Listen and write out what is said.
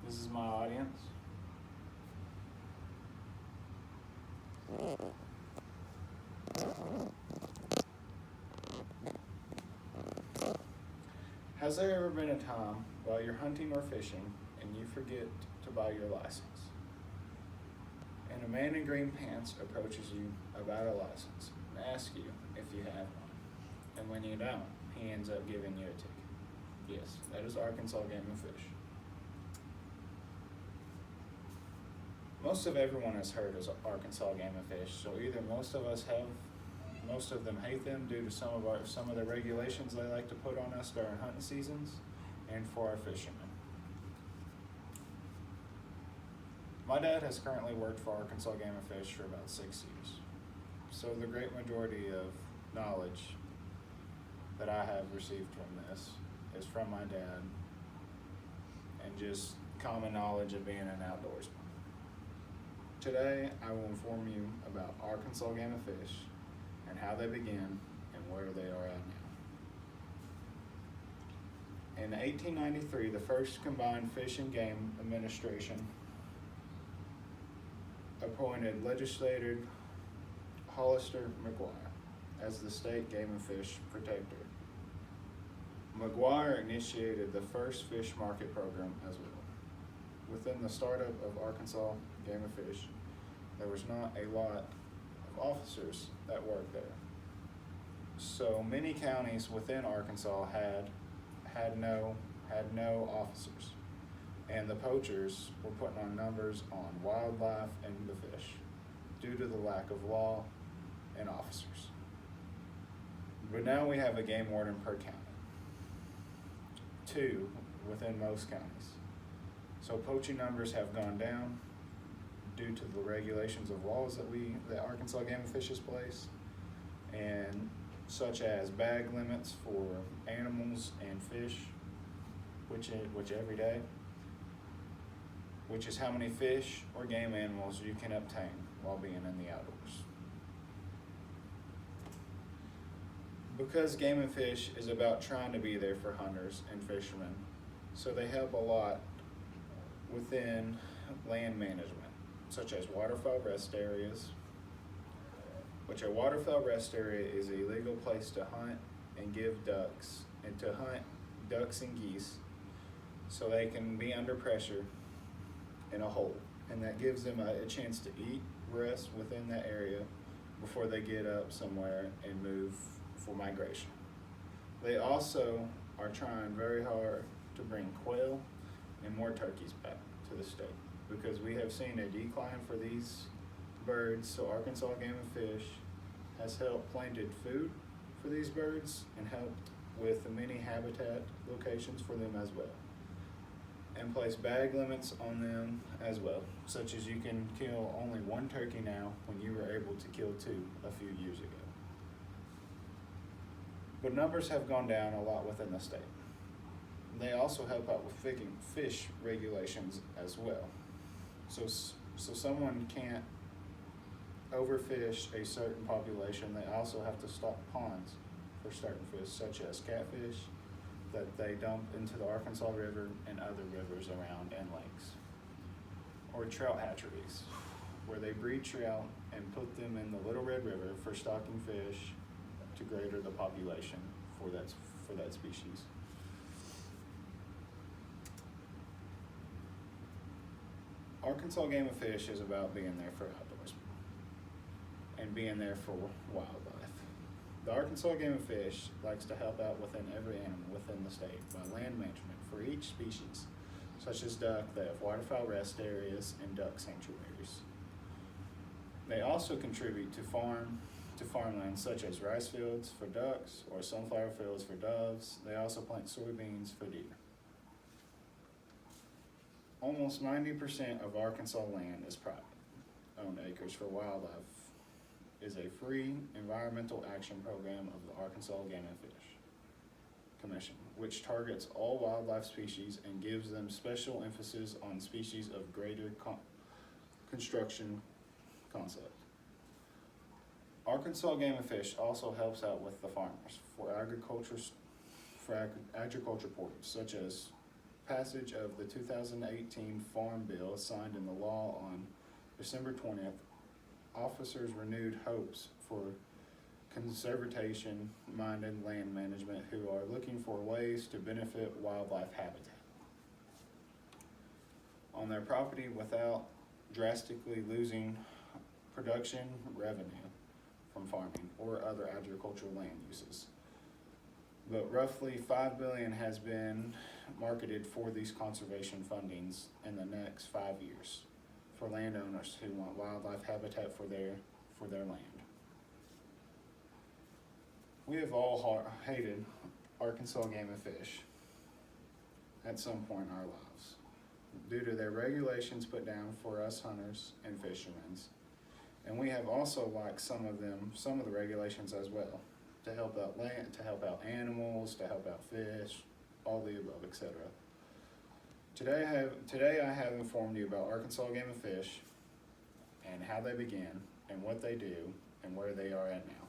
This is my audience. Has there ever been a time while you're hunting or fishing and you forget to buy your license? And a man in green pants approaches you about a license and asks you if you have one. And when you don't, he ends up giving you a ticket. Yes, that is Arkansas Game and Fish. Most of everyone has heard of Arkansas Game and Fish, so either most of us have, most of them hate them due to some of the regulations they like to put on us during hunting seasons and for our fishermen. My dad has currently worked for Arkansas Game and Fish for about 6 years, so the great majority of knowledge that I have received from this is from my dad and just common knowledge of being an outdoorsman. Today, I will inform you about Arkansas Game and Fish and how they began and where they are at now. In 1893, the first Combined Fish and Game Administration appointed legislator Hollister McGuire as the state game and fish protector. McGuire initiated the first fish market program as well. Within the startup of Arkansas Game and Fish, there was not a lot of officers that worked there. So many counties within Arkansas had no officers, and the poachers were putting on numbers on wildlife and the fish due to the lack of law and officers. But now we have a game warden per county, 2 within most counties. So poaching numbers have gone down due to the regulations of laws that Arkansas Game and Fish has placed, and such as bag limits for animals and fish, which every day, which is how many fish or game animals you can obtain while being in the outdoors. Because Game and Fish is about trying to be there for hunters and fishermen, so they help a lot within land management, such as waterfowl rest areas, which a waterfowl rest area is a legal place to hunt and give ducks, and to hunt ducks and geese so they can be under pressure in a hole, and that gives them a chance to eat, rest within that area before they get up somewhere and move for migration. They also are trying very hard to bring quail and more turkeys back to the state, because we have seen a decline for these birds. So Arkansas Game and Fish has helped planted food for these birds and helped with the many habitat locations for them as well, and place bag limits on them as well, such as you can kill only 1 turkey now when you were able to kill 2 a few years ago. But numbers have gone down a lot within the state. They also help out with fish regulations as well. So someone can't overfish a certain population. They also have to stock ponds for certain fish, such as catfish, that they dump into the Arkansas River and other rivers around and lakes. Or trout hatcheries, where they breed trout and put them in the Little Red River for stocking fish to greater the population for that species. Arkansas Game and Fish is about being there for outdoorsmen and being there for wildlife. The Arkansas Game and Fish likes to help out within every animal within the state by land management for each species, such as duck. They have waterfowl rest areas and duck sanctuaries. They also contribute to farmland, such as rice fields for ducks or sunflower fields for doves. They also plant soybeans for deer. Almost 90% of Arkansas land is private owned acres for wildlife is a free environmental action program of the Arkansas Game and Fish Commission, which targets all wildlife species and gives them special emphasis on species of greater construction concept. Arkansas Game and Fish also helps out with the farmers for agriculture ports, such as passage of the 2018 Farm Bill signed into law on December 20th, officers renewed hopes for conservation-minded land management who are looking for ways to benefit wildlife habitat on their property without drastically losing production revenue from farming or other agricultural land uses. But roughly $5 billion has been marketed for these conservation fundings in the next 5 years for landowners who want wildlife habitat for their land. We have all hated Arkansas Game and Fish at some point in our lives due to their regulations put down for us hunters and fishermen. And we have also liked some of the regulations as well, to help out land, to help out animals, to help out fish, all the above, etc. Today I have informed you about Arkansas Game and Fish and how they began and what they do and where they are at now.